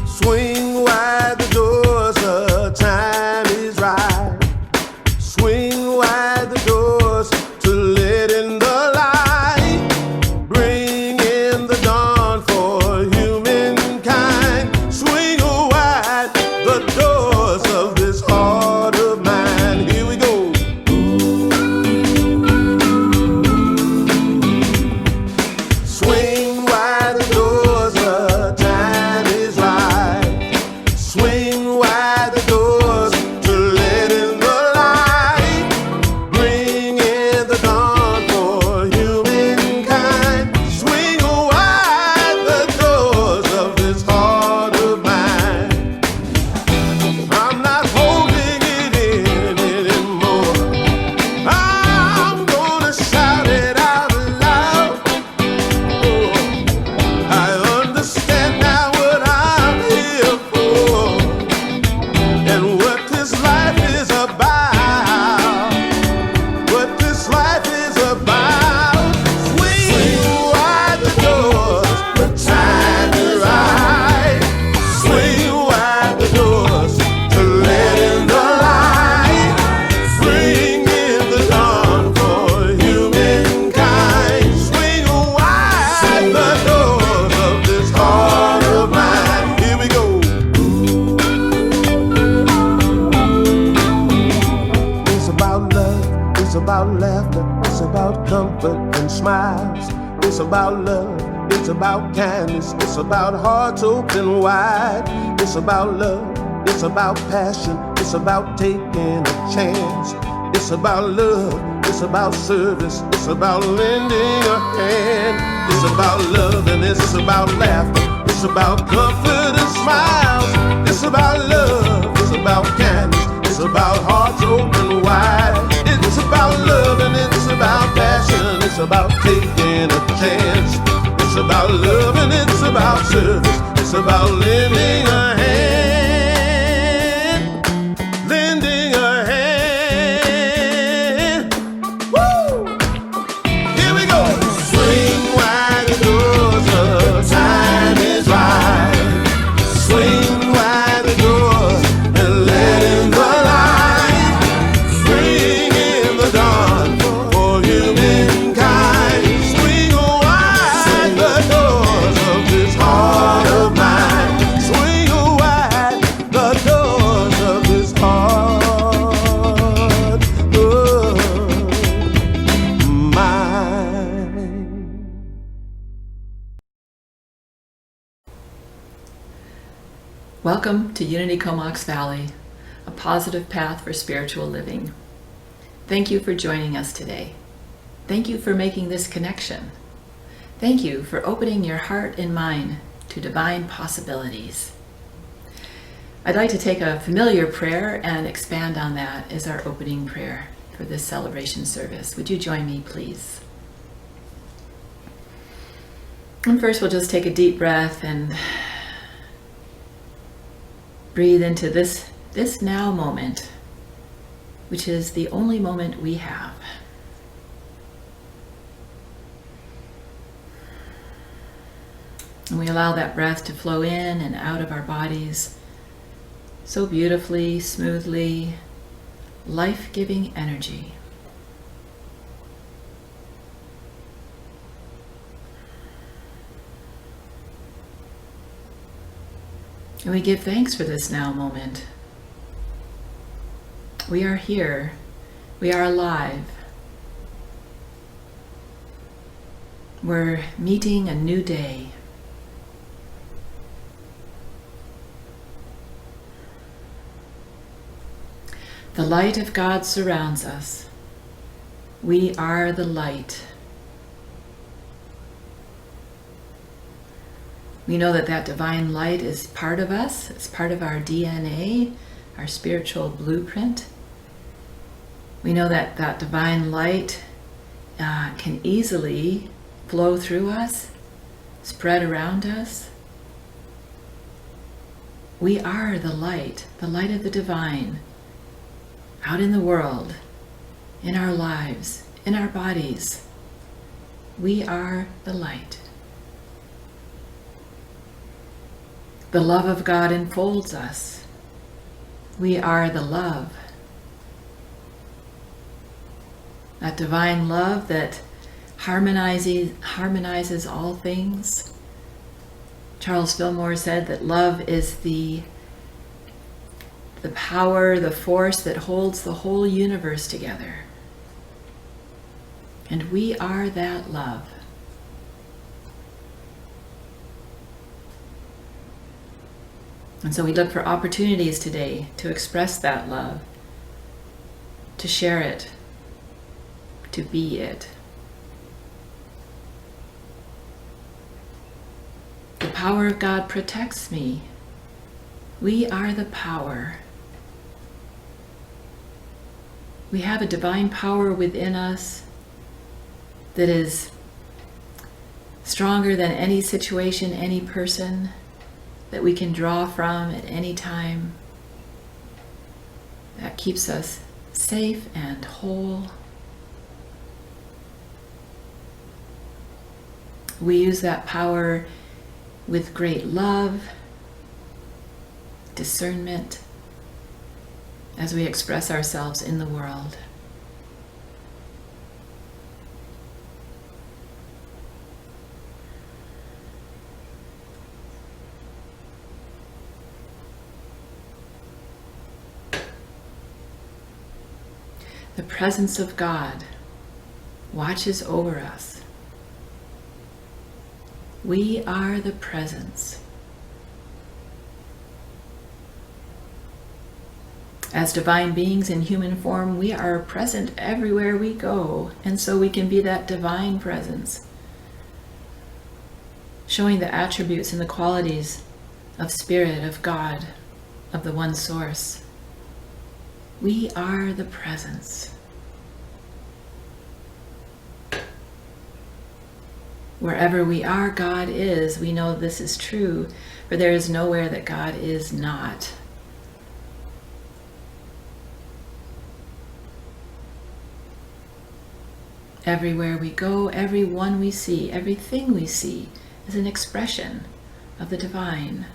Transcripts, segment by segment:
Swing wide the doors, the time is right. Swing wide the doors to let in the light. Bring in the dawn for humankind. Swing wide the doors of this heart of mine. Here we go. Swing wide the doors, the time is right. Swing wide the doors to let in the light. Bring in the dawn for humankind. Swing wide the doors of this heart of mine. I'm not holding it in anymore. I'm gonna shout it out loud. Oh, I understand now what I'm here for and what this life is about. What this life is about. Swing wide the doors, the time is right. Swing wide the doors to let in the light. Bring in the dawn for humankind. Swing wide the doors of this heart of mine. Here we go. It's about love, it's about laughter, it's about comfort and smiles. It's about love, it's about kindness, it's about hearts open wide. It's about love, it's about passion, it's about taking a chance. It's about love, it's about service, it's about lending a hand. It's about love and it's about laughter, it's about comfort and smiles. It's about love, it's about kindness, it's about hearts open wide. It's about love and it's about passion, it's about taking a chance. It's about love and it's about service, it's about lending a hand. Lending a hand. Woo! Here we go. Swing wide the doors, the time is right. Swing wide the doors and let in the light. Bring in the dawn for humankind. Swing wide the doors of this heart of mine. Swing wide the doors of this heart of mine. Welcome to Unity Comox Valley, a positive path for spiritual living. Thank you for joining us today. Thank you for making this connection. Thank you for opening your heart and mind to divine possibilities. I'd like to take a familiar prayer and expand on that as our opening prayer for this celebration service. Would you join me, please? And first, we'll just take a deep breath and breathe into this now moment, which is the only moment we have. And we allow that breath to flow in and out of our bodies so beautifully, smoothly, life-giving energy. And we give thanks for this now moment. We are here. We are alive. We're meeting a new day. The light of God surrounds us. We are the light. We know that that divine light is part of us. It's part of our DNA, our spiritual blueprint. We know that that divine light can easily flow through us, spread around us. We are the light of the divine. out in the world, in our lives, in our bodies. We are the light. The love of God enfolds us. We are the love. That divine love that harmonizes all things. Charles Fillmore said that love is the power, the force that holds the whole universe together. And we are that love. And so we look for opportunities today to express that love, to share it, to be it. The power of God protects me. We are the power. We have a divine power within us that is stronger than any situation, any person, that we can draw from at any time, that keeps us safe and whole. We use that power with great love, discernment, as we express ourselves in the world. The presence of God watches over us. We are the presence. As divine beings in human form, we are present everywhere we go, and so we can be that divine presence, showing the attributes and the qualities of Spirit, of God, of the one source. We are the presence. Wherever we are, God is. We know this is true, for there is nowhere that God is not. Everywhere we go, everyone we see, everything we see is an expression of the divine.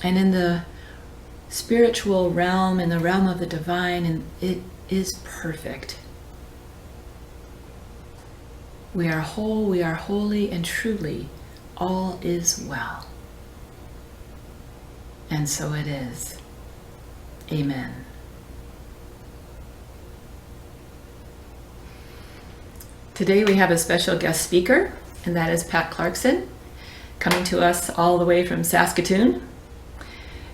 And in the spiritual realm, in the realm of the divine, and it is perfect. We are whole, we are holy, and truly all is well. And so it is. Amen. Today we have a special guest speaker, and that is Pat Clarkson, coming to us all the way from Saskatoon.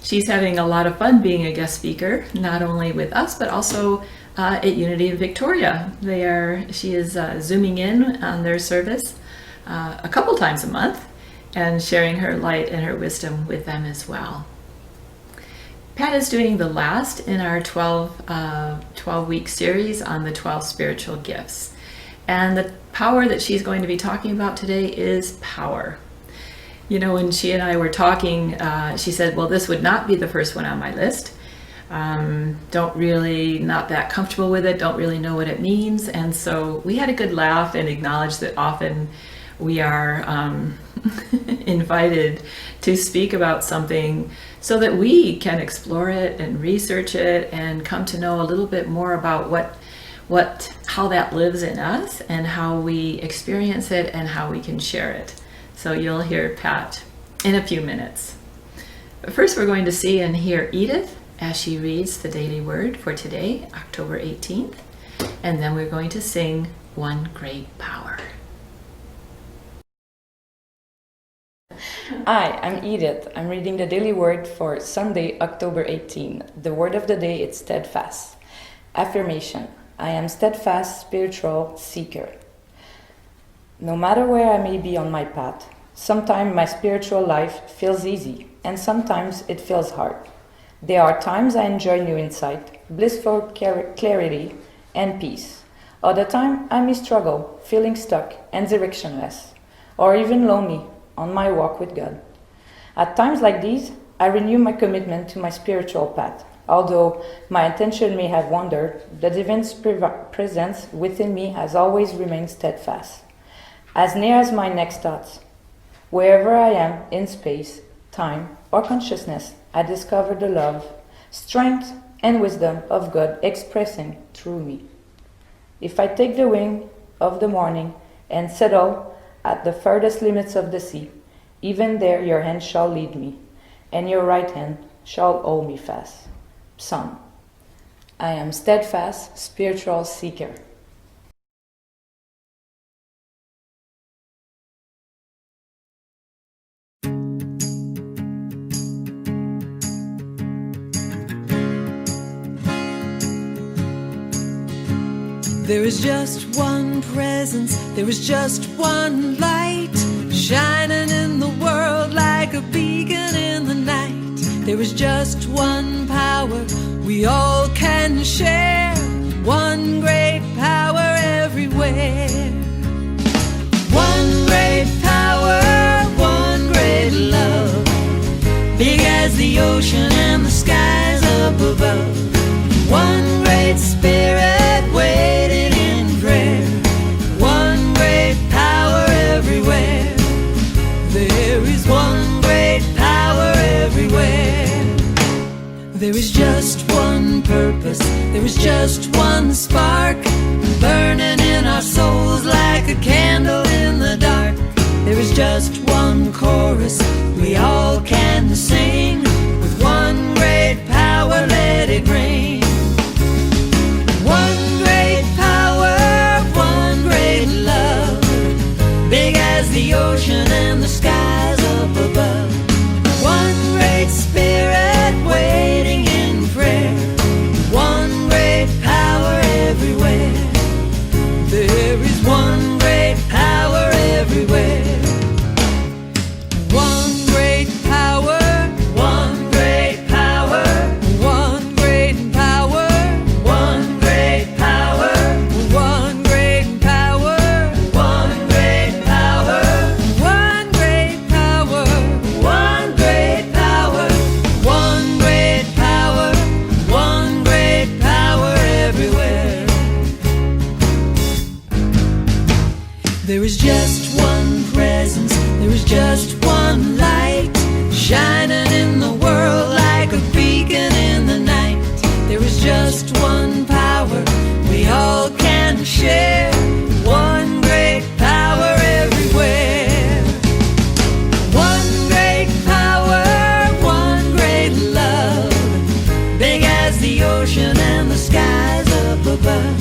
She's having a lot of fun being a guest speaker, not only with us, but also at Unity of Victoria. She is zooming in on their service a couple times a month and sharing her light and her wisdom with them as well. Pat is doing the last in our 12-week series on the 12 spiritual gifts. And the power that she's going to be talking about today is power. You know, when she and I were talking, she said, well, this would not be the first one on my list. Not that comfortable with it, don't really know what it means. And so we had a good laugh and acknowledged that often we are invited to speak about something so that we can explore it and research it and come to know a little bit more about how that lives in us and how we experience it and how we can share it. So you'll hear Pat in a few minutes. But first we're going to see and hear Edith as she reads the daily word for today, October 18th. And then we're going to sing One Great Power. Hi, I'm Edith. I'm reading the daily word for Sunday, October 18. The word of the day is steadfast. Affirmation. I am steadfast spiritual seeker. No matter where I may be on my path, sometimes my spiritual life feels easy and sometimes it feels hard. There are times I enjoy new insight, blissful clarity and peace. Other times I may struggle, feeling stuck and directionless, or even lonely on my walk with God. At times like these, I renew my commitment to my spiritual path. Although my attention may have wandered, the divine presence within me has always remained steadfast, as near as my next thoughts. Wherever I am in space, time, or consciousness, I discover the love, strength, and wisdom of God expressing through me. If I take the wing of the morning and settle at the furthest limits of the sea, even there your hand shall lead me, and your right hand shall hold me fast. Psalm. I am steadfast, spiritual seeker. There is just one presence, there is just one light, shining in the world like a beacon in the night. There is just one power we all can share, one great power everywhere. One great power, one great love, big as the ocean and the skies up above. One great spirit waiting in prayer, one great power everywhere. There is one great power everywhere. There is just one purpose, there is just one spark, burning in our souls like a candle in the dark. There is just one chorus we all can sing, with one great power let it rain. One great power, one great love, big as the ocean and the skies up above. One great spirit waiting in prayer, one great power everywhere. There is one great power everywhere. One great power, one great power, one great power, one great power, one great power, one great power, one great power, one great power, one great power, one great power everywhere. There is just one presence, there is just one light, shining in the world like a beacon in the night. There is just one power we all can share, one great power everywhere. One great power, one great love, big as the ocean and the skies up above.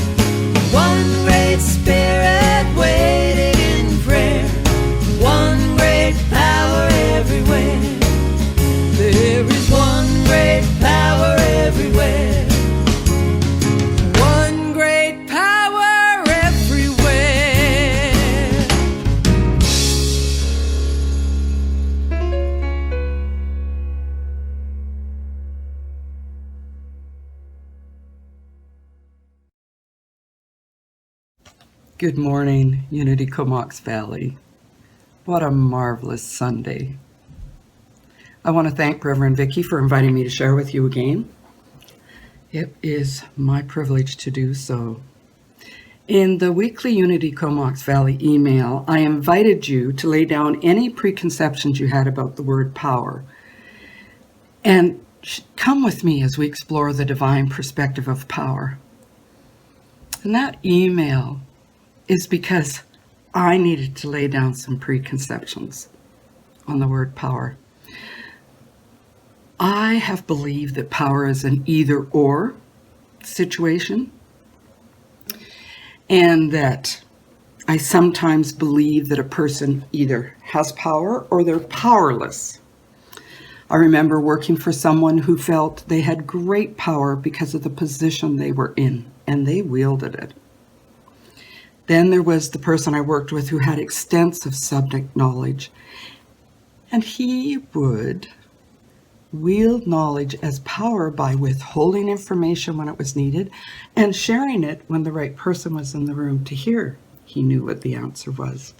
One great spirit waiting in prayer, one great power everywhere. There is one great power everywhere. One great power everywhere. Good morning, Unity Comox Valley. What a marvelous Sunday. I want to thank Reverend Vicki for inviting me to share with you again. It is my privilege to do so. In the weekly Unity Comox Valley email, I invited you to lay down any preconceptions you had about the word power and come with me as we explore the divine perspective of power. And that email is because I needed to lay down some preconceptions on the word power. I have believed that power is an either-or situation, and that I sometimes believe that a person either has power or they're powerless. I remember working for someone who felt they had great power because of the position they were in, and they wielded it. Then there was the person I worked with who had extensive subject knowledge, and he would wield knowledge as power by withholding information when it was needed and sharing it when the right person was in the room to hear. He knew what the answer was.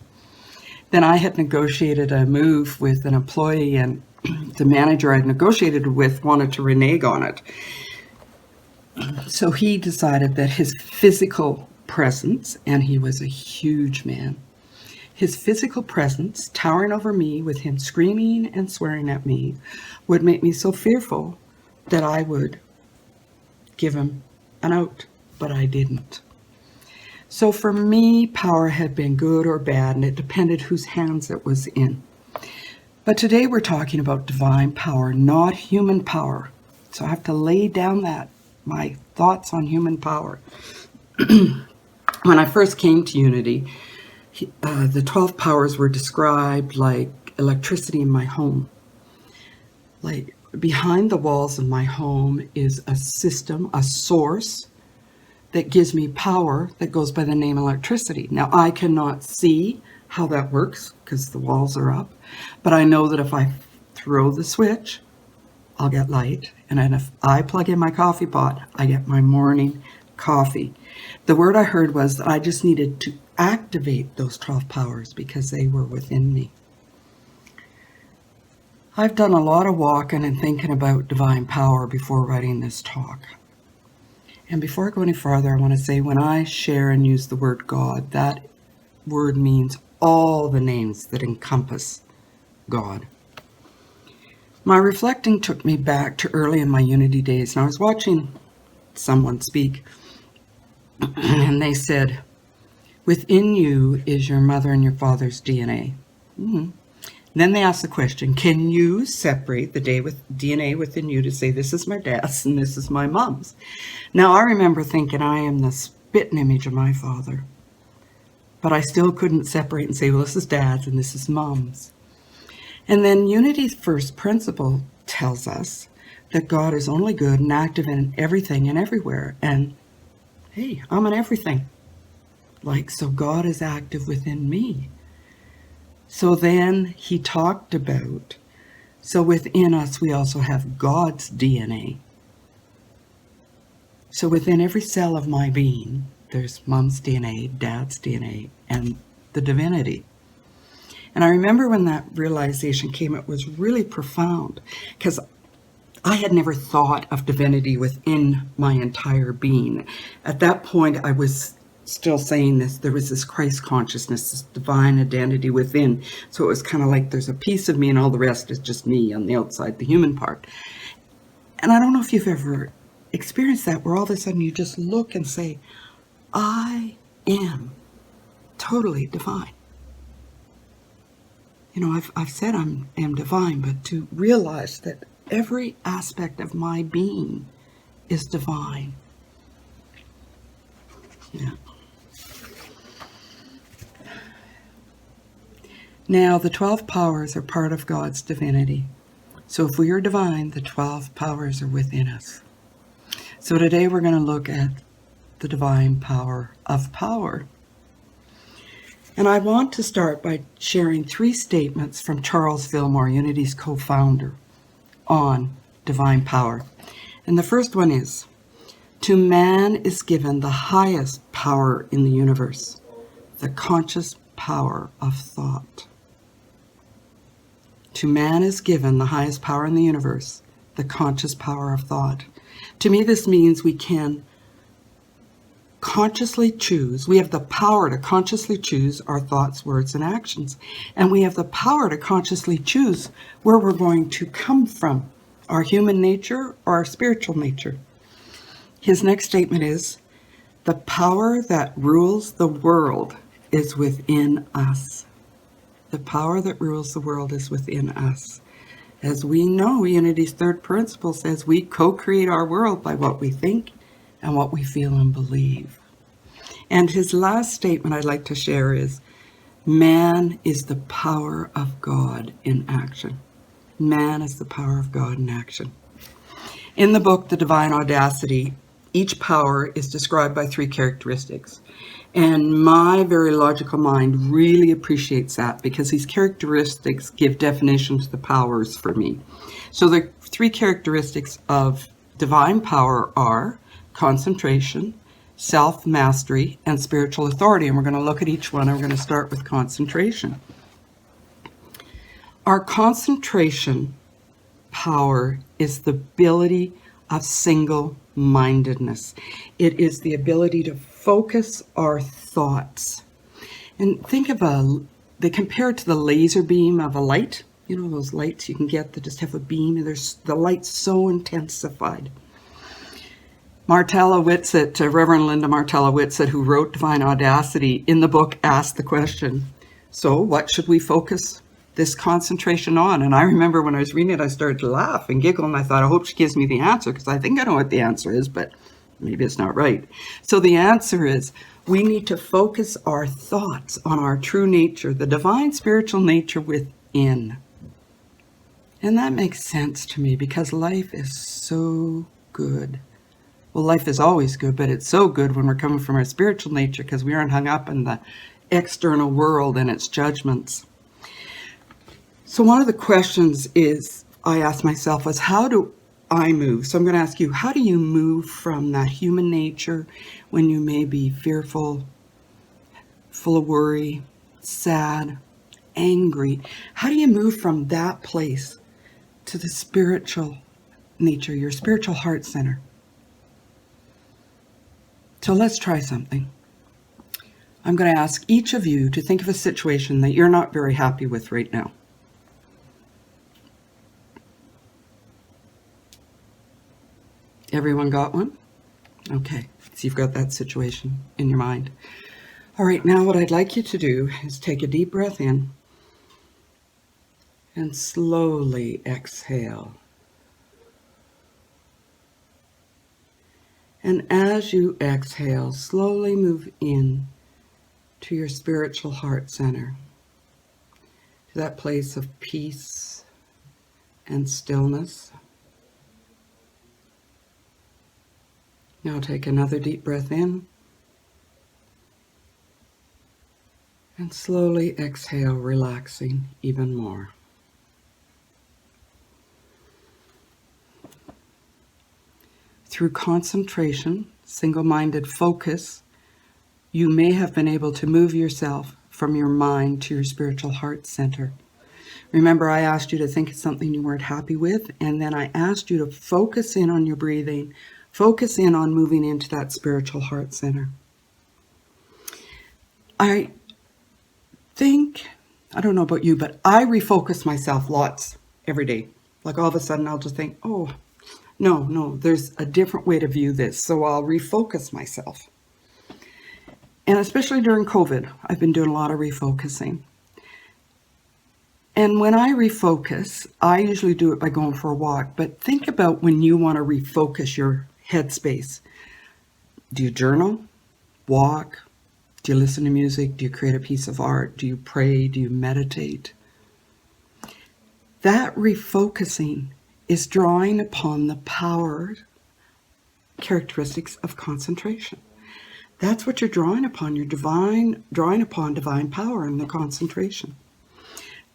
Then I had negotiated a move with an employee, and the manager I'd negotiated with wanted to renege on it. So he decided that his physical presence, and he was a huge man, his physical presence, towering over me with him screaming and swearing at me, would make me so fearful that I would give him an out, but I didn't. So for me, power had been good or bad, and it depended whose hands it was in. But today we're talking about divine power, not human power. So I have to lay down my thoughts on human power. When I first came to Unity, the 12 powers were described like electricity in my home. Like behind the walls of my home is a system, a source that gives me power that goes by the name electricity. Now, I cannot see how that works because the walls are up, but I know that if I throw the switch, I'll get light. And then if I plug in my coffee pot, I get my morning coffee. The word I heard was that I just needed to activate those 12 powers because they were within me. I've done a lot of walking and thinking about divine power before writing this talk. And before I go any farther, I want to say when I share and use the word God, that word means all the names that encompass God. My reflecting took me back to early in my Unity days, and I was watching someone speak, and they said, within you is your mother and your father's DNA. Then they asked the question, can you separate the DNA within you to say this is my dad's and this is my mom's? Now I remember thinking I am the spitting image of my father, but I still couldn't separate and say, well, this is dad's and this is mom's. And then Unity's first principle tells us that God is only good and active in everything and everywhere. And hey, I'm in everything. So God is active within me. So then he talked about, so within us we also have God's DNA. So within every cell of my being, there's mom's DNA, dad's DNA, and the divinity. And I remember when that realization came, it was really profound because I had never thought of divinity within my entire being. At that point, I was still saying this, there was this Christ consciousness, this divine identity within. So it was kind of like there's a piece of me and all the rest is just me on the outside, the human part. And I don't know if you've ever experienced that, where all of a sudden you just look and say, I am totally divine. I've said I am divine, but to realize that every aspect of my being is divine. Yeah. Now, the 12 powers are part of God's divinity. So if we are divine, the 12 powers are within us. So today we're going to look at the divine power of power. And I want to start by sharing 3 statements from Charles Fillmore, Unity's co-founder, on divine power. And the first one is, to man is given the highest power in the universe, the conscious power of thought. To man is given the highest power in the universe, the conscious power of thought. To me, this means we can consciously choose. We have the power to consciously choose our thoughts, words, and actions. And we have the power to consciously choose where we're going to come from, our human nature or our spiritual nature. His next statement is, the power that rules the world is within us. The power that rules the world is within us. As we know, Unity's third principle says we co-create our world by what we think and what we feel and believe. And his last statement I'd like to share is, man is the power of God in action. Man is the power of God in action. In the book, The Divine Audacity, each power is described by 3 characteristics. And my very logical mind really appreciates that because these characteristics give definition to the powers for me. So the 3 characteristics of divine power are concentration, self-mastery, and spiritual authority. And we're going to look at each one, and we're going to start with concentration. Our concentration power is the ability of single-mindedness. It is the ability to focus our thoughts. And think of they compare it to the laser beam of a light. You know, those lights you can get that just have a beam, and the light's so intensified. Martella Whitsitt, Reverend Linda Martella Whitsitt, who wrote Divine Audacity, in the book asked the question, so what should we focus this concentration on? And I remember when I was reading it, I started to laugh and giggle, and I thought, I hope she gives me the answer, because I think I know what the answer is, but maybe it's not right. So the answer is, we need to focus our thoughts on our true nature, the divine spiritual nature within. And that makes sense to me, because life is so good. Well, life is always good, but it's so good when we're coming from our spiritual nature, because we aren't hung up in the external world and its judgments. So one of the questions I asked myself was, how do I move? So I'm going to ask you, how do you move from that human nature when you may be fearful, full of worry, sad, angry? How do you move from that place to the spiritual nature, your spiritual heart center? So let's try something. I'm going to ask each of you to think of a situation that you're not very happy with right now. Everyone got one? Okay, so you've got that situation in your mind. All right, now what I'd like you to do is take a deep breath in and slowly exhale. And as you exhale, slowly move in to your spiritual heart center, to that place of peace and stillness. Now take another deep breath in and slowly exhale, relaxing even more. Through concentration, single-minded focus, you may have been able to move yourself from your mind to your spiritual heart center. Remember, I asked you to think of something you weren't happy with, and then I asked you to focus in on your breathing, focus in on moving into that spiritual heart center. I don't know about you, but I refocus myself lots every day. Like all of a sudden I'll just think, oh, no, there's a different way to view this. So I'll refocus myself. And especially during COVID, I've been doing a lot of refocusing. And when I refocus, I usually do it by going for a walk. But think about when you want to refocus your headspace. Do you journal? Walk? Do you listen to music? Do you create a piece of art? Do you pray? Do you meditate? That refocusing is drawing upon the power characteristics of concentration. That's what you're drawing upon. You're drawing upon divine power in the concentration.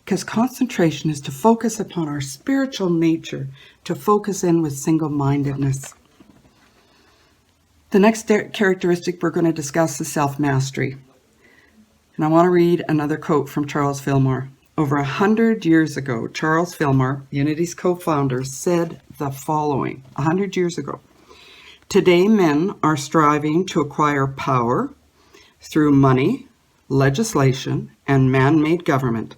Because concentration is to focus upon our spiritual nature, to focus in with single-mindedness. The next characteristic we're going to discuss is self-mastery. And I want to read another quote from Charles Fillmore. Over 100 years ago, Charles Fillmore, Unity's co-founder, said the following, 100 years ago. Today, men are striving to acquire power through money, legislation, and man-made government,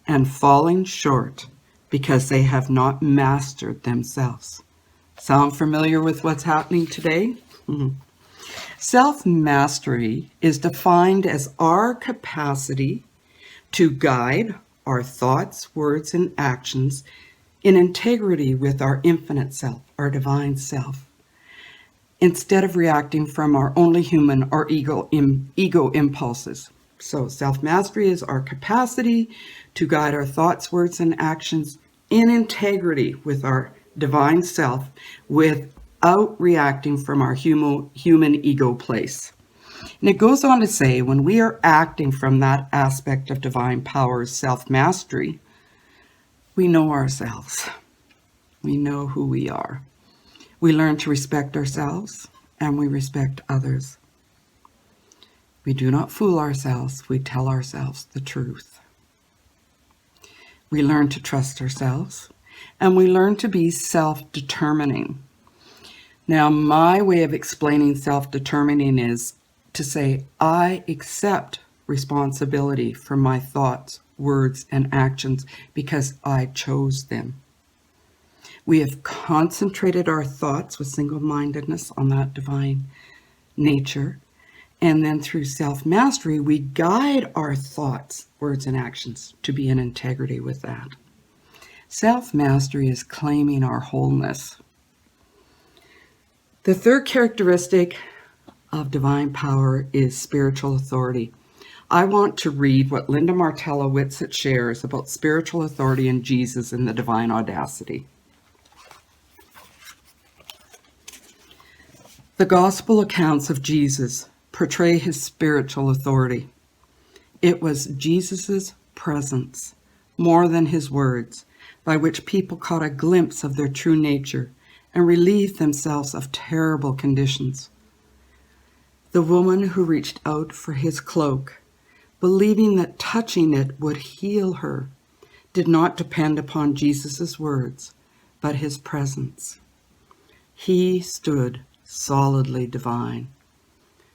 and falling short because they have not mastered themselves. Sound familiar with what's happening today? Mm-hmm. Self-mastery is defined as our capacity to guide our thoughts, words, and actions in integrity with our infinite self, our divine self, instead of reacting from our only human or ego impulses. So self-mastery is our capacity to guide our thoughts, words, and actions in integrity with our divine self without reacting from our human ego place. And it goes on to say, when we are acting from that aspect of divine power, self-mastery, we know ourselves. We know who we are. We learn to respect ourselves and we respect others. We do not fool ourselves. We tell ourselves the truth. We learn to trust ourselves and we learn to be self-determining. Now, my way of explaining self-determining is to say, I accept responsibility for my thoughts, words, and actions because I chose them. We have concentrated our thoughts with single-mindedness on that divine nature. And then through self-mastery, we guide our thoughts, words, and actions to be in integrity with that. Self-mastery is claiming our wholeness. The third characteristic of divine power is spiritual authority. I want to read what Linda Martella Whitsett shares about spiritual authority in Jesus in the Divine Audacity. The gospel accounts of Jesus portray his spiritual authority. It was Jesus's presence, more than his words, by which people caught a glimpse of their true nature and relieved themselves of terrible conditions. The woman who reached out for his cloak, believing that touching it would heal her, did not depend upon Jesus' words, but his presence. He stood solidly divine.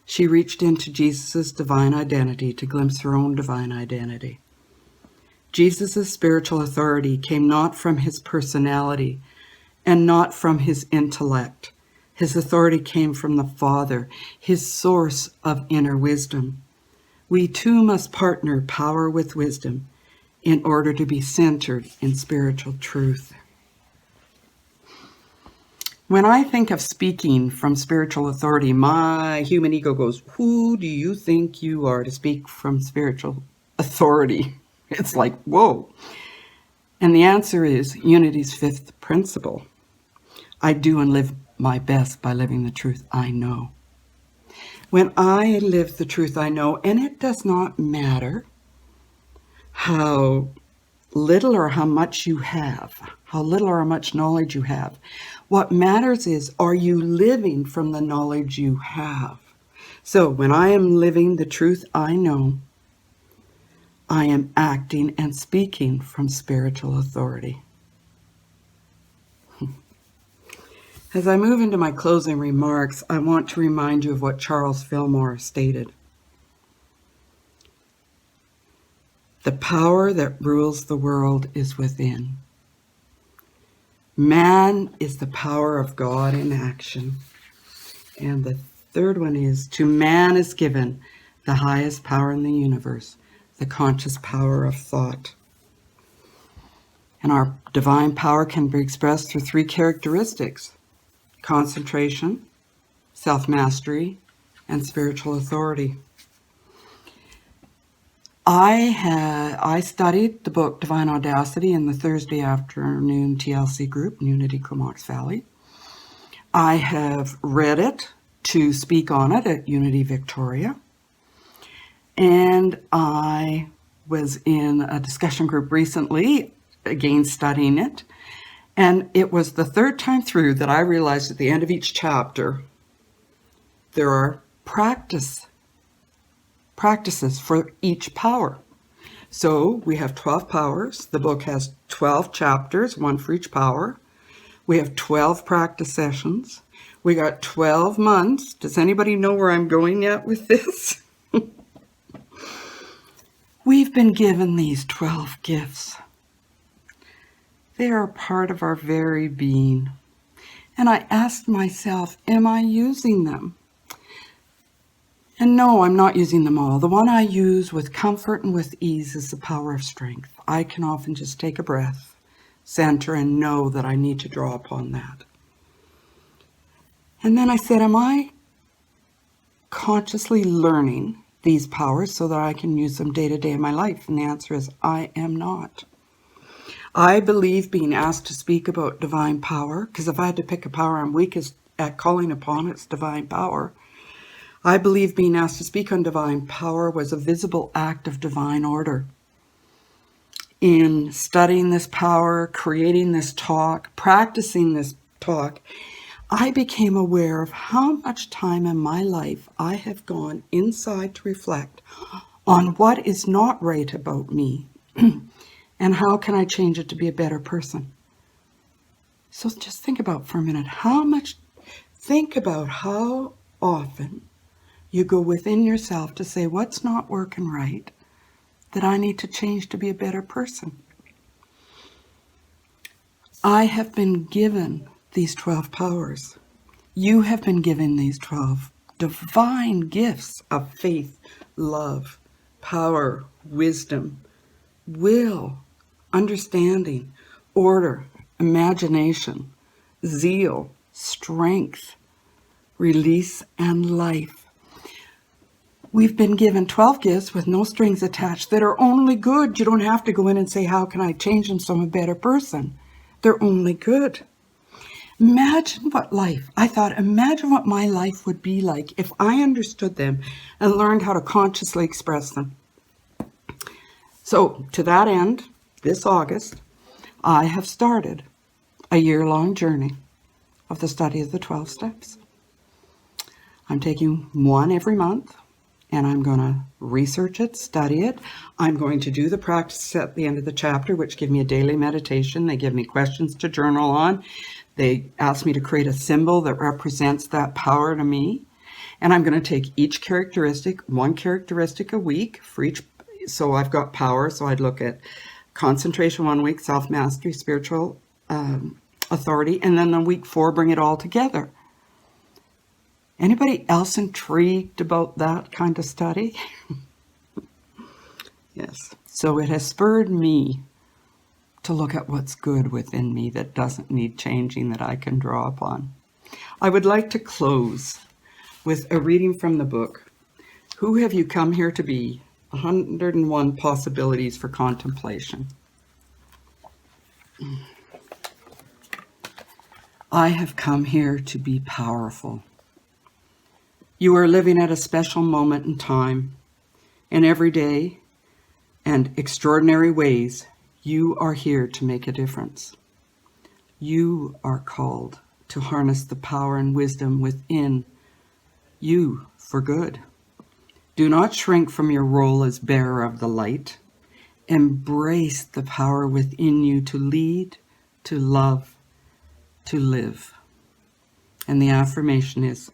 She reached into Jesus' divine identity to glimpse her own divine identity. Jesus' spiritual authority came not from his personality and not from his intellect. His authority came from the Father, his source of inner wisdom. We too must partner power with wisdom in order to be centered in spiritual truth. When I think of speaking from spiritual authority, my human ego goes, who do you think you are to speak from spiritual authority? It's like, whoa. And the answer is Unity's fifth principle. I do and live my best by living the truth I know. When I live the truth I know, and it does not matter how little or how much you have, how little or how much knowledge you have. What matters is, are you living from the knowledge you have? So when I am living the truth I know, I am acting and speaking from spiritual authority. As I move into my closing remarks, I want to remind you of what Charles Fillmore stated. The power that rules the world is within. Man is the power of God in action. And the third one is, to man is given the highest power in the universe, the conscious power of thought. And our divine power can be expressed through three characteristics: concentration, self-mastery, and spiritual authority. I studied the book Divine Audacity in the Thursday afternoon TLC group in Unity Comox Valley. I have read it to speak on it at Unity Victoria. And I was in a discussion group recently, again studying it. And it was the third time through that I realized at the end of each chapter, there are practices for each power. So we have 12 powers. The book has 12 chapters, one for each power. We have 12 practice sessions. We got 12 months. Does anybody know where I'm going yet with this? We've been given these 12 gifts. They are a part of our very being. And I asked myself, am I using them? And no, I'm not using them all. The one I use with comfort and with ease is the power of strength. I can often just take a breath, center, and know that I need to draw upon that. And then I said, am I consciously learning these powers so that I can use them day to day in my life? And the answer is, I am not. I believe being asked to speak about divine power, because if I had to pick a power I'm weakest at calling upon, it's divine power. I believe being asked to speak on divine power was a visible act of divine order. In studying this power, creating this talk, practicing this talk, I became aware of how much time in my life I have gone inside to reflect on what is not right about me and how can I change it to be a better person. So just think about for a minute, think about how often you go within yourself to say, what's not working right that I need to change to be a better person? I have been given these 12 powers. You have been given these 12 divine gifts of faith, love, power, wisdom, will, understanding, order, imagination, zeal, strength, release, and life. We've been given 12 gifts with no strings attached that are only good. You don't have to go in and say, how can I change them so I'm a better person? They're only good. Imagine what my life would be like if I understood them and learned how to consciously express them. So to that end, this August, I have started a year-long journey of the study of the 12 steps. I'm taking one every month, and I'm going to research it, study it. I'm going to do the practice at the end of the chapter, which give me a daily meditation. They give me questions to journal on. They ask me to create a symbol that represents that power to me. And I'm going to take each characteristic, one characteristic a week for each. So I've got power. So I'd look at concentration 1 week, self-mastery, spiritual authority. And then on week 4, bring it all together. Anybody else intrigued about that kind of study? Yes. So it has spurred me to look at what's good within me that doesn't need changing, that I can draw upon. I would like to close with a reading from the book, Who Have You Come Here to Be? 101 Possibilities for Contemplation. I have come here to be powerful. You are living at a special moment in time. In every day and extraordinary ways, you are here to make a difference. You are called to harness the power and wisdom within you for good. Do not shrink from your role as bearer of the light. Embrace the power within you to lead, to love, to live. And the affirmation is,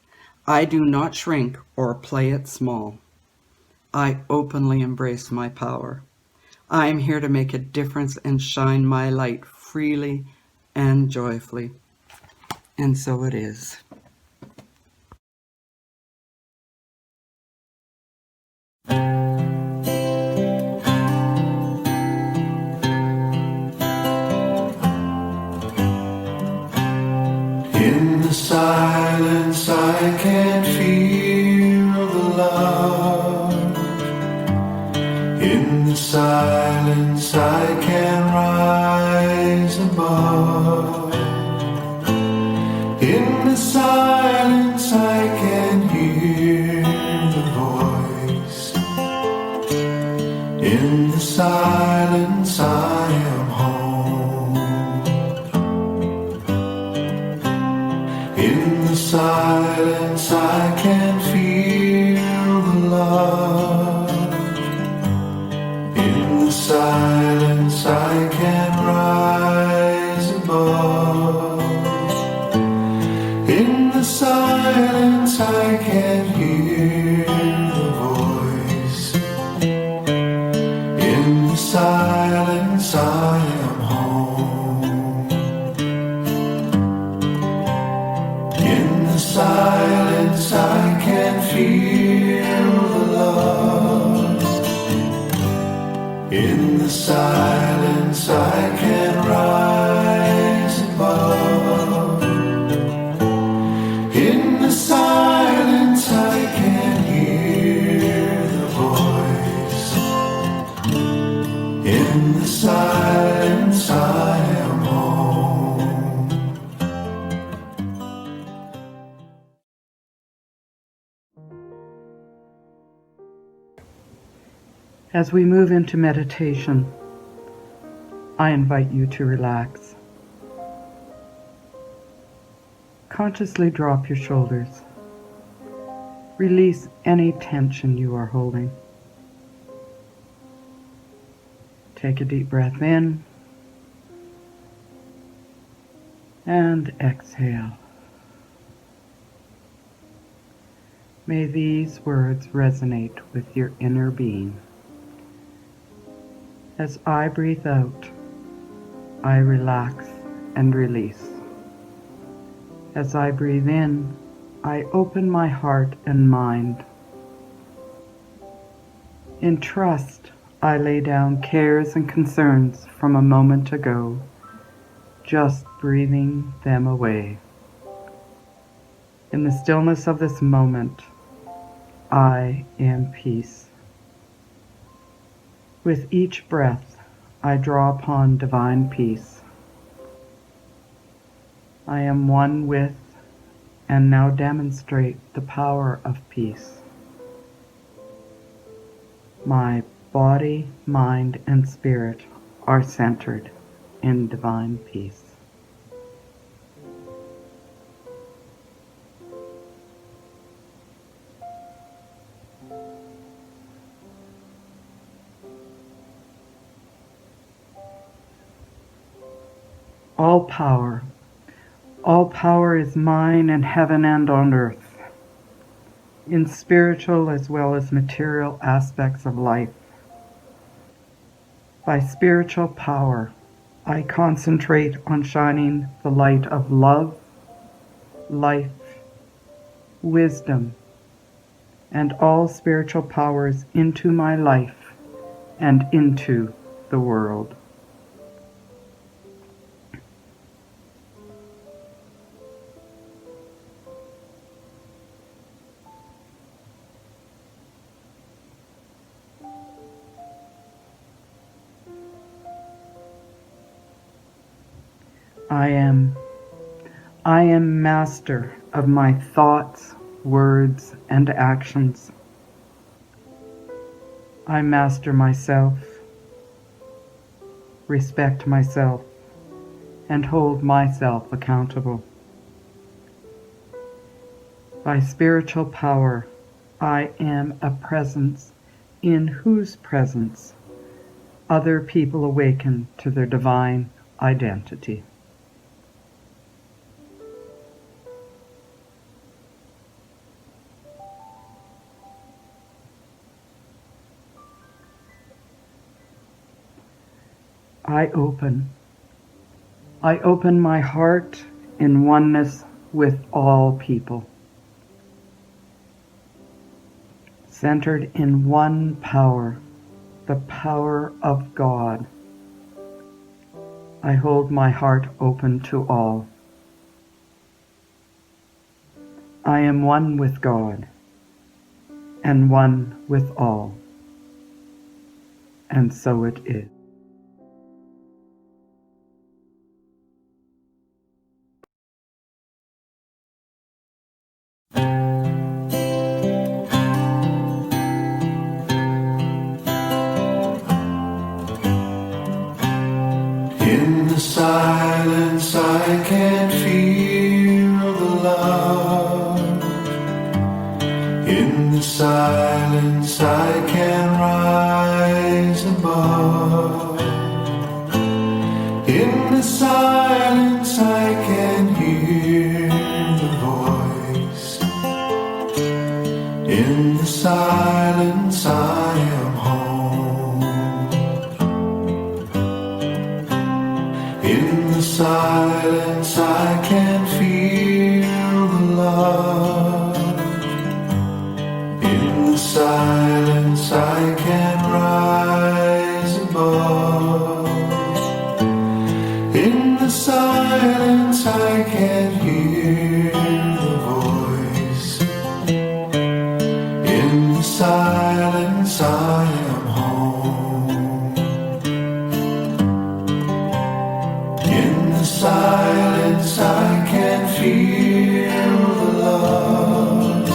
I do not shrink or play it small. I openly embrace my power. I am here to make a difference and shine my light freely and joyfully. And so it is. In the silence I can feel the love. In the silence I can rise above. In the silence I can hear the voice. In the silence I am home. In the silence I can feel the love. In the silence I can rise above. In the silence I can hear the voice. In the silence I am home. In the silence I can feel the love. In the silence I can rise above. In the silence I can hear the voice. In the silence I am home. As we move into meditation, I invite you to relax. Consciously drop your shoulders. Release any tension you are holding. Take a deep breath in And exhale. May these words resonate with your inner being. As I breathe out, I relax and release. As I breathe in, I open my heart and mind. In trust, I lay down cares and concerns from a moment ago, just breathing them away. In the stillness of this moment, I am peace. With each breath, I draw upon divine peace. I am one with and now demonstrate the power of peace. My body, mind, and spirit are centered in divine peace. All power is mine in heaven and on earth, in spiritual as well as material aspects of life. By spiritual power, I concentrate on shining the light of love, life, wisdom, and all spiritual powers into my life and into the world. I am master of my thoughts, words, and actions. I master myself, respect myself, and hold myself accountable. By spiritual power, I am a presence in whose presence other people awaken to their divine identity. I open my heart in oneness with all people, centered in one power, the power of God. I hold my heart open to all. I am one with God and one with all, and so it is. In the silence I can feel the love. In the silence I can rise above. In the silence I can hear the voice. In the silence I am home. In the silence I can feel the love. In the silence I can rise above. In the silence I can hear the voice. In the silence I am home. In the silence I can feel the love.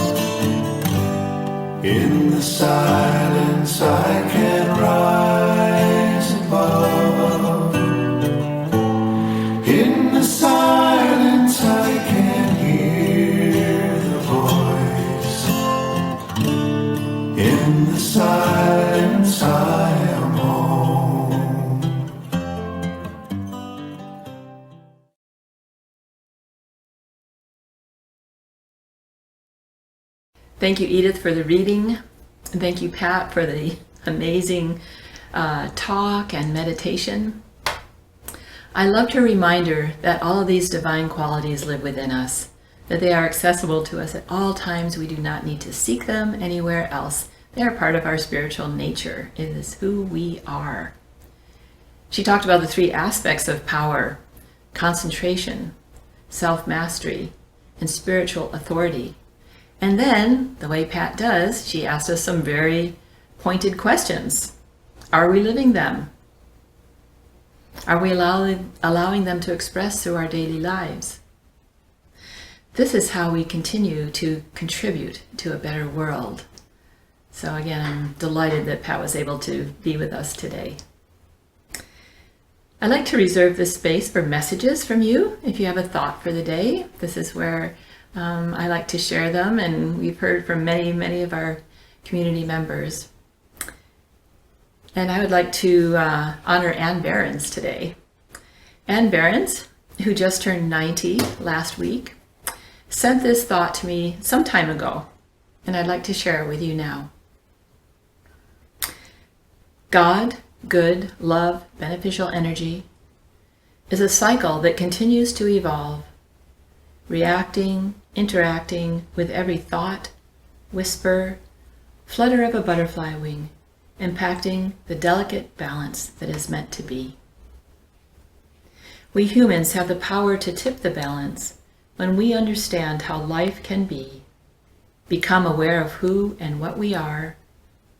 In the silence I can rise above. In the silence I can hear the voice. In the silence I am home. Thank you, Edith, for the reading. And thank you, Pat, for the amazing talk and meditation. I loved her reminder that all of these divine qualities live within us, that they are accessible to us at all times. We do not need to seek them anywhere else. They are part of our spiritual nature. It is who we are. She talked about the three aspects of power: concentration, self-mastery, and spiritual authority. And then, the way Pat does, she asked us some very pointed questions. Are we living them? Are we allowing them to express through our daily lives? This is how we continue to contribute to a better world. So again, I'm delighted that Pat was able to be with us today. I'd like to reserve this space for messages from you. If you have a thought for the day, this is where I like to share them, and we've heard from many of our community members. And I would like to honor Ann Behrens today. Ann Behrens, who just turned 90 last week, sent this thought to me some time ago, and I'd like to share it with you now. God, good, love, beneficial energy is a cycle that continues to evolve, reacting, interacting with every thought, whisper, flutter of a butterfly wing, impacting the delicate balance that is meant to be. We humans have the power to tip the balance when we understand how life can be, become aware of who and what we are,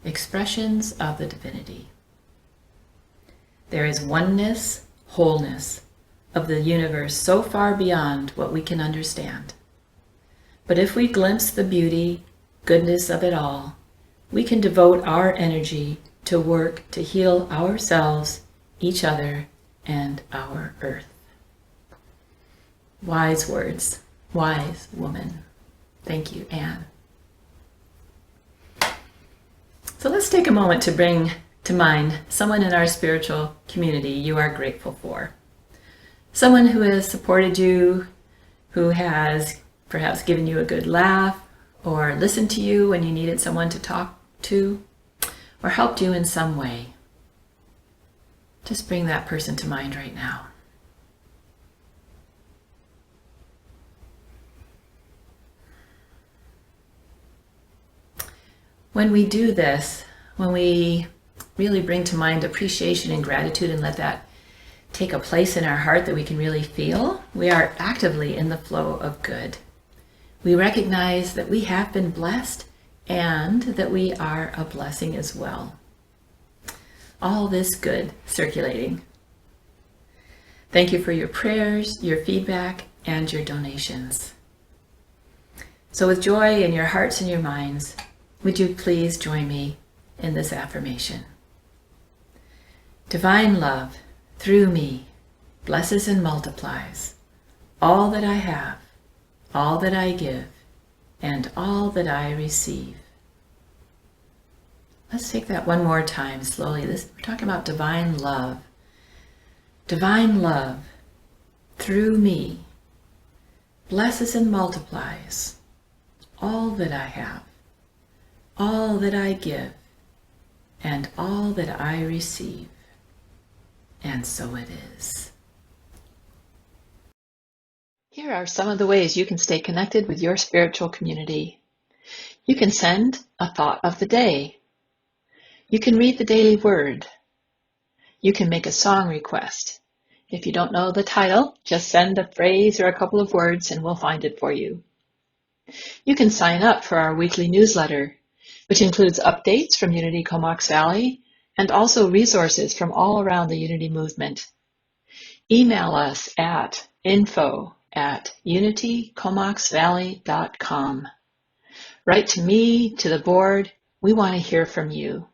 expressions of the divinity. There is oneness, wholeness of the universe so far beyond what we can understand. But if we glimpse the beauty, goodness of it all, we can devote our energy to work to heal ourselves, each other, and our earth. Wise words, wise woman. Thank you, Anne. So let's take a moment to bring to mind someone in our spiritual community you are grateful for. Someone who has supported you, who has perhaps given you a good laugh, or listened to you when you needed someone to talk to, or helped you in some way. Just bring that person to mind right now. When we do this, when we really bring to mind appreciation and gratitude and let that take a place in our heart that we can really feel, we are actively in the flow of good. We recognize that we have been blessed and that we are a blessing as well. All this good circulating. Thank you for your prayers, your feedback, and your donations. So with joy in your hearts and your minds, would you please join me in this affirmation? Divine love, through me, blesses and multiplies all that I have, all that I give, and all that I receive. Let's take that one more time slowly. We're talking about divine love. Divine love, through me, blesses and multiplies all that I have, all that I give, and all that I receive. And so it is. Here are some of the ways you can stay connected with your spiritual community. You can send a thought of the day. You can read the daily word. You can make a song request. If you don't know the title, just send a phrase or a couple of words and we'll find it for you. You can sign up for our weekly newsletter, which includes updates from Unity Comox Valley and also resources from all around the Unity movement. Email us at info@unitycomoxvalley.com. Write to me, to the board. We want to hear from you.